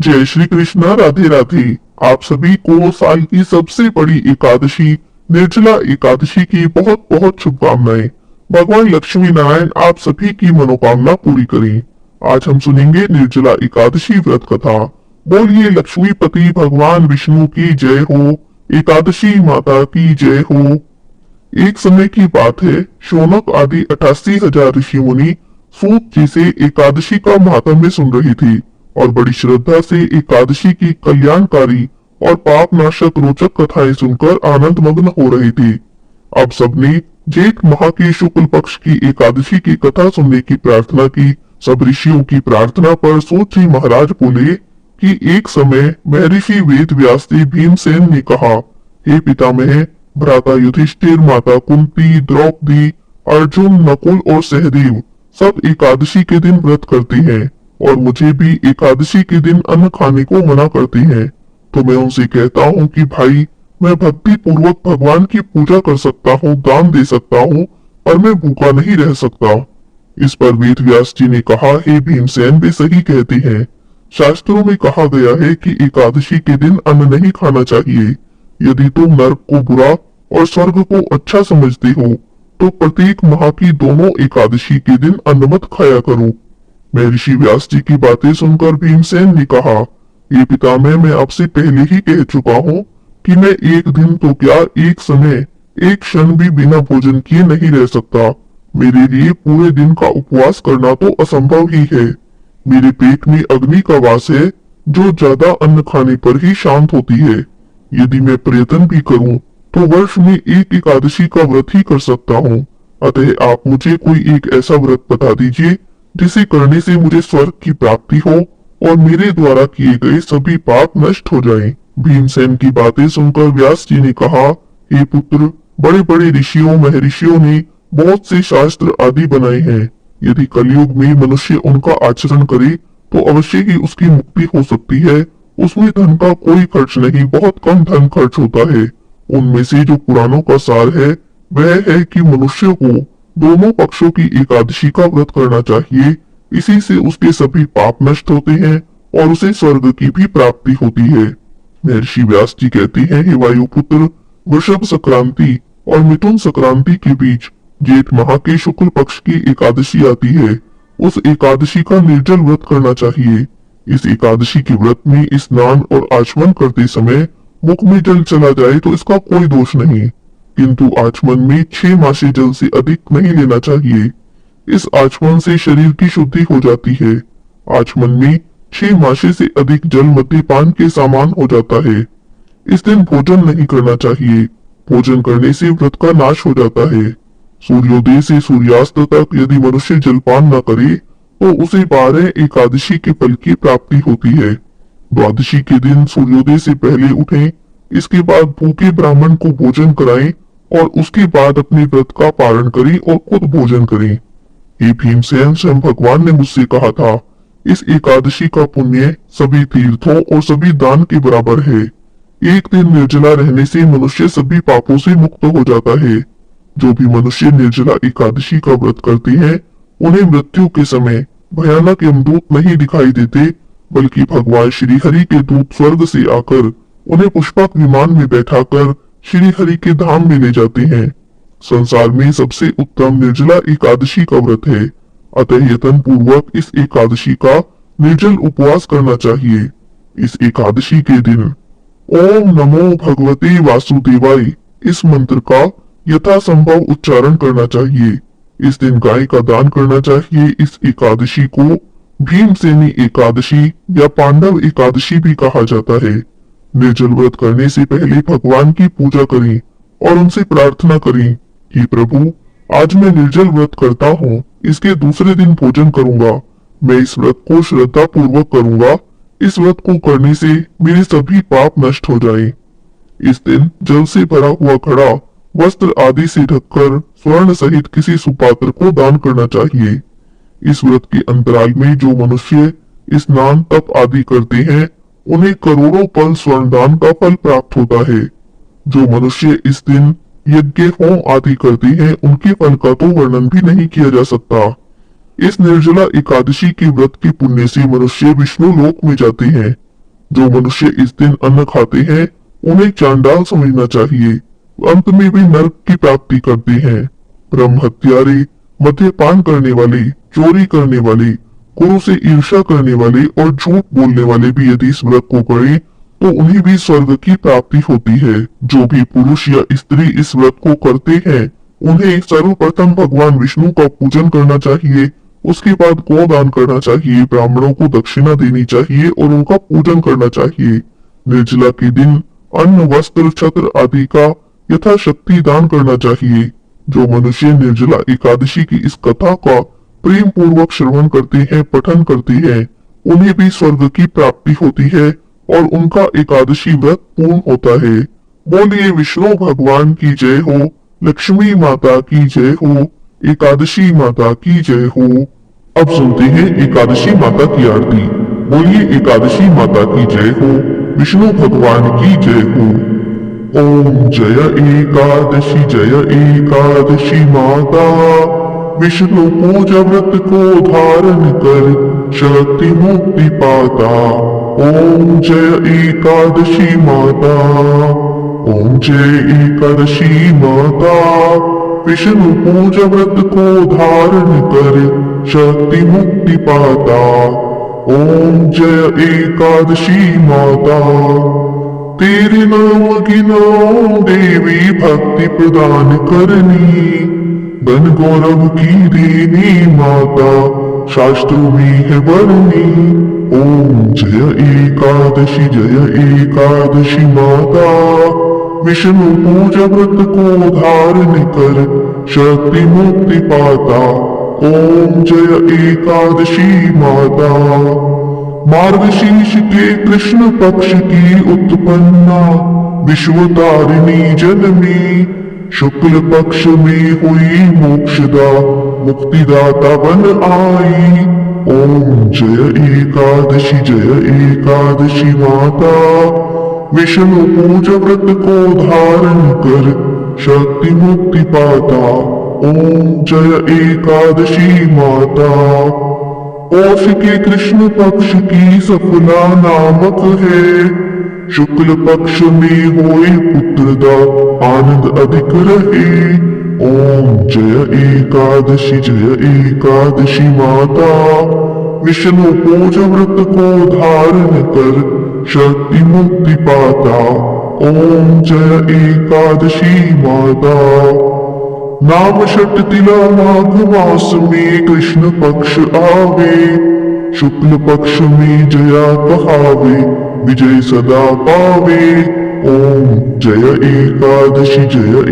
जय श्री कृष्णा। राधे राधे। आप सभी को साल की सबसे बड़ी एकादशी निर्जला एकादशी की बहुत बहुत शुभकामनाएं। भगवान लक्ष्मी नारायण आप सभी की मनोकामना पूरी करें। आज हम सुनेंगे निर्जला एकादशी व्रत कथा। बोलिए लक्ष्मीपति भगवान विष्णु की जय हो। एकादशी माता की जय हो। एक समय की बात है, शौनक आदि 88,000 ऋषि मुनि सूत जी से एकादशी का महात्म्य सुन रहे थे और बड़ी श्रद्धा से एकादशी की कल्याणकारी और पाप नाशक रोचक कथाएं सुनकर आनंद मग्न हो रहे थे। अब सबने जेठ माह के शुक्ल पक्ष की एकादशी की कथा सुनने की प्रार्थना की। सब ऋषियों की प्रार्थना पर सूत जी महाराज बोले कि एक समय महर्षि वेद व्यास जी भीमसेन ने कहा, हे पितामह, भ्राता युधिष्ठिर, माता कुंती, द्रौपदी, अर्जुन, नकुल और सहदेव सब एकादशी के दिन व्रत करते हैं और मुझे भी एकादशी के दिन अन्न खाने को मना करते हैं। तो मैं उनसे कहता हूँ कि भाई, मैं भक्ति पूर्वक भगवान की पूजा कर सकता हूँ, दान दे सकता हूँ, पर मैं भूखा नहीं रह सकता। इस पर वेद व्यास जी ने कहा, हे भीमसेन, वे सही कहते हैं। शास्त्रों में कहा गया है कि एकादशी के दिन अन्न नहीं खाना चाहिए। यदि तुम नर्क को बुरा और स्वर्ग को अच्छा समझते हो तो प्रत्येक माह की दोनों एकादशी के दिन अन्न मत खाया करो। महर्षि व्यास जी की बातें सुनकर भीमसेन ने कहा, ये पितामह, मैं आपसे पहले ही कह चुका हूँ कि मैं एक दिन तो क्या, एक समय, एक क्षण भी बिना भोजन किए नहीं रह सकता। मेरे लिए पूरे दिन का उपवास करना तो असंभव ही है। मेरे पेट में अग्नि का वास है जो ज्यादा अन्न खाने पर ही शांत होती है। यदि मैं प्रयत्न भी करूं तो वर्ष में एक एकादशी का व्रत ही कर सकता हूं। अतः आप मुझे कोई एक ऐसा व्रत बता दीजिए जिसे करने से मुझे स्वर्ग की प्राप्ति हो और मेरे द्वारा किए गए सभी पाप नष्ट हो जाएं। भीमसेन की बातें सुनकर व्यास जी ने कहा, हे पुत्र, बड़े बड़े ऋषियों महर्षियों ने बहुत से शास्त्र आदि बनाए हैं। यदि कलयुग में मनुष्य उनका आचरण करे तो अवश्य ही उसकी मुक्ति हो सकती है। उसमें धन का कोई खर्च नहीं, बहुत कम धन खर्च होता है। उनमें से जो पुराणों का सार है वह है कि मनुष्य को दोनों पक्षों की एकादशी का व्रत करना चाहिए। इसी से उसके सभी पाप नष्ट होते हैं और उसे स्वर्ग की भी प्राप्ति होती है। महर्षि व्यास जी कहते हैं, हे वायुपुत्र, वृषभ संक्रांति और मिथुन संक्रांति के बीच जेठ माह के शुक्ल पक्ष की एकादशी आती है। उस एकादशी का निर्जल व्रत करना चाहिए। इस एकादशी के व्रत में स्नान और आचमन करते समय मुख में जल चला जाए तो इसका कोई दोष नहीं, किंतु आचमन में 6 मासे जल से अधिक नहीं लेना चाहिए। इस आचमन से शरीर की शुद्धि हो जाती है। आचमन में 6 मासे से अधिक जल मद्यपान के समान हो जाता है। इस दिन भोजन नहीं करना चाहिए। भोजन करने से व्रत का नाश हो जाता है। सूर्योदय से सूर्यास्त तक यदि मनुष्य जलपान न करे तो उसे 12 एकादशी के फल की प्राप्ति होती है। द्वादशी के दिन सूर्योदय से पहले उठें, इसके बाद भूखे ब्राह्मण को भोजन कराएं और उसके बाद अपने व्रत का पारण करें और खुद भोजन करें। हे भीमसेन, स्वयं भगवान ने मुझसे कहा था, इस एकादशी का पुण्य सभी तीर्थों और सभी दान के बराबर है। एक दिन निर्जला रहने से मनुष्य सभी पापों से मुक्त हो जाता है। जो भी मनुष्य निर्जला एकादशी का व्रत करते हैं उन्हें मृत्यु के समय भयानक यमदूत नहीं दिखाई देते, बल्कि भगवान श्री हरि के दूत स्वर्ग से आकर उन्हें पुष्पक विमान में बैठाकर श्री हरि के धाम में ले जाते हैं। संसार में सबसे उत्तम निर्जला एकादशी का व्रत है। अतः यत्न पूर्वक इस एकादशी का निर्जल उपवास करना चाहिए। इस एकादशी के दिन ओम नमो भगवते वासुदेवाय इस मंत्र का यथासंभव उच्चारण करना चाहिए। इस दिन गाय का दान करना चाहिए। इस एकादशी को भीमसेनी एकादशी या पांडव एकादशी भी कहा जाता है। निर्जल व्रत करने से पहले भगवान की पूजा करें और उनसे प्रार्थना करें कि प्रभु, आज मैं निर्जल व्रत करता हूँ, इसके दूसरे दिन भोजन करूंगा। मैं इस व्रत को श्रद्धा पूर्वक करूंगा। इस व्रत को करने से मेरे सभी पाप नष्ट हो जाएं। इस दिन जल से भरा हुआ घड़ा वस्त्र आदि से ढककर स्वर्ण सहित किसी सुपात्र को दान करना चाहिए। इस व्रत के अंतराल में जो मनुष्य स्नान तप आदि करते हैं उन्हें करोड़ों पल स्वर्ण दान का फल प्राप्त होता है। जो मनुष्य इस दिन यज्ञ होम आदि करते हैं उनके फल का तो वर्णन भी नहीं किया जा सकता। इस निर्जला एकादशी के व्रत के पुण्य से मनुष्य विष्णु लोक में जाते हैं। जो मनुष्य इस दिन अन्न खाते हैं उन्हें चांडाल समझना चाहिए, अंत में भी नरक की प्राप्ति करते हैं। ब्रह्म हत्यारे, मद्यपान करने वाले, चोरी करने वाले, गुरु से ईर्ष्या करने वाले और झूठ बोलने वाले भी यदि इस व्रत को करें तो उन्हें भी स्वर्ग की प्राप्ति होती है। जो भी पुरुष या स्त्री इस व्रत को करते हैं उन्हें सर्वप्रथम भगवान विष्णु का पूजन करना चाहिए, उसके बाद गोदान करना चाहिए, ब्राह्मणों को दक्षिणा देनी चाहिए और उनका पूजन करना चाहिए। निर्जला के दिन अन्न, वस्त्र, छत्र आदि का यथाशक्ति दान करना चाहिए। जो मनुष्य निर्जला एकादशी की इस कथा का प्रेम पूर्वक श्रवण करते हैं, पठन करते हैं, उन्हें भी स्वर्ग की प्राप्ति होती है और उनका एकादशी व्रत पूर्ण होता है। बोलिए विष्णु भगवान की जय हो, लक्ष्मी माता की जय हो, एकादशी माता की जय हो। अब सुनते हैं एकादशी माता की आरती। बोलिए एकादशी माता की जय हो, विष्णु भगवान की जय हो। ओम जय एकादशी माता, विष्णु पूजा व्रत को धारण कर शक्ति मुक्ति पाता। ओम जय एकादशी माता, ओम जय एकादशी माता, विष्णु पूजा व्रत को धारण कर शक्ति मुक्ति पाता। ओम जय एकादशी माता, तेरे नाम गिनाओ देवी भक्ति प्रदान करनी, धन गौरव की देनी माता शास्त्रों में है वर्णी। ओम जय एकादशी माता, विष्णु पूजा व्रत को धारण कर शक्ति मुक्ति पाता। ओम जय एकादशी माता, मार्गशीर्ष के कृष्ण पक्ष की उत्पन्ना विश्वतारिणी जनमी, शुक्ल पक्ष में हुई मोक्षदा मुक्तिदाता बन आई। ओम जय एकादशी माता, विष्णु पूजा व्रत को धारण कर शक्ति मुक्ति पाता। ओम जय एकादशी माता, पौष के कृष्ण पक्ष की सफला नामक है, शुक्ल पक्ष में होए पुत्रदा आनंद अधिक रहे। ओम जय एकादशी माता, विष्णु पूजा व्रत को धारण कर शक्ति मुक्ति पाता। ओम जय एकादशी माता, नाम षट तिला माघ मास में कृष्ण पक्ष आवे, शुक्ल पक्ष में जया कहावे, विजय सदा पावे। ओम जय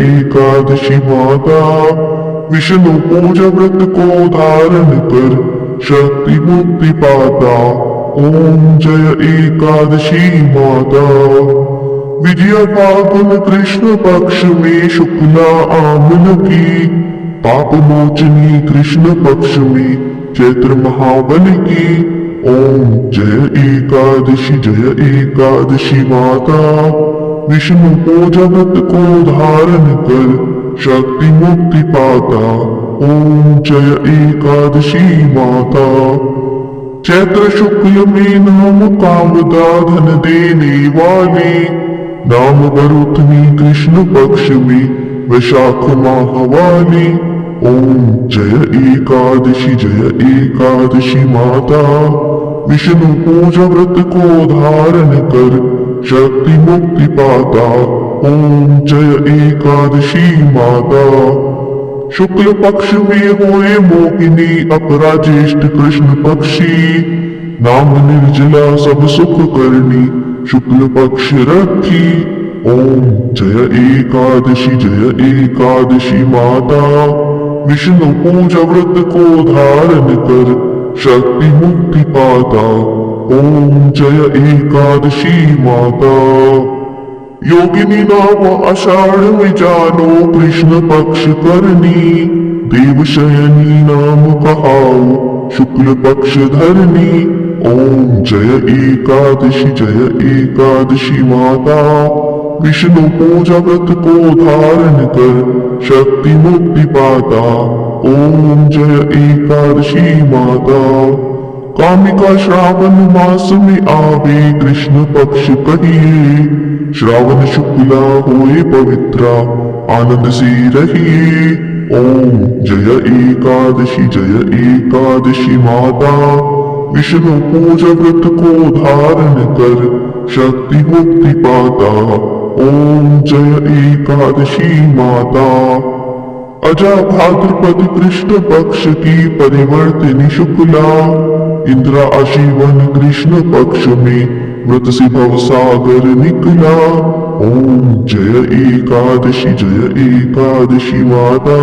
एकादशी माता, विष्णु पूजा व्रत को धारण कर शक्ति मुक्ति पाता। ओम जय एकादशी माता, विजया फागुन कृष्ण पक्ष में शुक्ला आमन की, पाप मोचनी कृष्ण पक्ष में चैत्र महाबल की। ओम जय एकादशी माता, विष्णु पूजा व्रत को धारण कर शक्ति मुक्ति पाता। ओम जय एकादशी माता, चैत्र शुक्ल में नाम कामदा धन देने वाली, नाम बरुथनी कृष्ण पक्ष में वैशाख माह वाली। ओम जय एकादशी माता, विष्णु पूजा व्रत को धारण कर शक्ति मुक्ति पाता। ओम जय एकादशी माता, शुक्ल पक्ष में होए मोहिनी अपराजेष्ठ कृष्ण पक्षी, नाम निर्जला सब सुख करनी शुक्ल पक्ष रखी। ओम जय एकादशी माता, विष्णु पूजा व्रत को धारण कर शक्ति मुक्ति पाता। ओम जय एकादशी माता, योगिनी नाम आषाढ़ में जानो कृष्ण पक्ष करनी, देवशयनी नाम कहाओ शुक्ल पक्ष धरनी। ओम जय एकादशी माता, विष्णु पूजा व्रत को धारण कर शक्ति मुक्ति पाता। ओम जय एकादशी माता, कामिका श्रावण मास में आवे कृष्ण पक्ष कहिए, श्रावण शुक्ला होए पवित्रा आनंद से रहिए। ओम जय एकादशी माता, विष्णु पूजा व्रत को धारण कर शक्ति मुक्ति पाता। ओम जय एकादशी माता। अजा भाद्रपद कृष्ण पक्ष की परिवर्तिनी शुक्ला, इंद्रा आशीवन कृष्ण पक्ष में व्रत से भव सागर निकला। ओम जय एकादशी माता,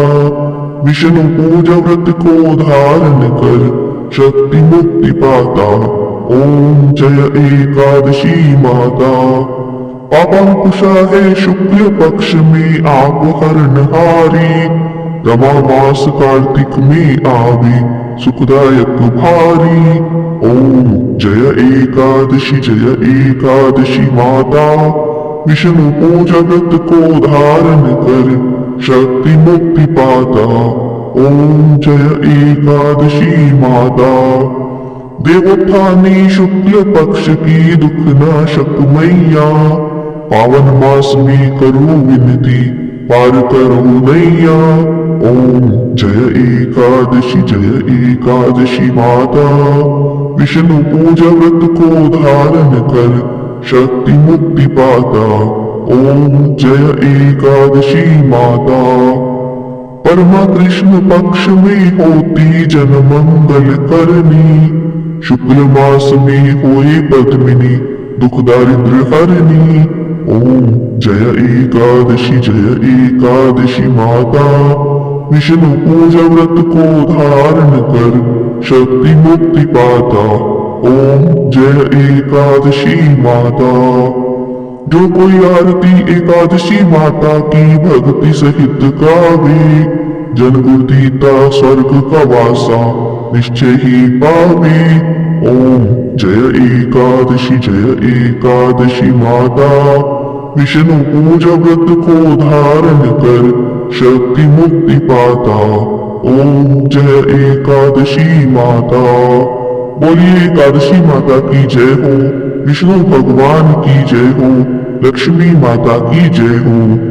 विष्णु पूजा व्रत को धारण कर शक्ति मुक्ति पाता। ओम जय एकादशी माता। पापांकुशा है शुक्ल पक्ष में आप हरणहारी, रमा मास कार्तिक में आवे सुखदायक भारी। ओम जय एकादशी माता, विष्णु पूजा व्रत को धारण कर शक्ति मुक्ति पाता। ओम जय एकादशी माता। देवोत्थानी शुक्ल पक्ष की दुख नाशक मैया, पावन मास में करो विनती पार करो नैया। ओम जय एकादशी माता, विष्णु पूजा व्रत को धारण कर शक्ति मुक्ति पाता। ओम जय एकादशी माता। परमा कृष्ण पक्ष में होती जन मंगल करनी, शुक्ल मास में होए पद्मिनी दुख दारिद्र हरनी। ओम जय एकादशी माता, विष्णु पूजा व्रत को धारण कर शक्ति मुक्ति पाता। ओम जय एकादशी माता। जो कोई आरती एकादशी माता की भक्ति सहित गावे, जन गुरुदीता स्वर्ग का वासा निश्चय ही पावे। ओम जय एकादशी माता, विष्णु पूजा व्रत को धारण कर शक्ति मुक्ति पाता। ओम जय एकादशी माता। बोलिए एकादशी माता की जय हो, विष्णु भगवान की जय हो, लक्ष्मी माता की जय हो।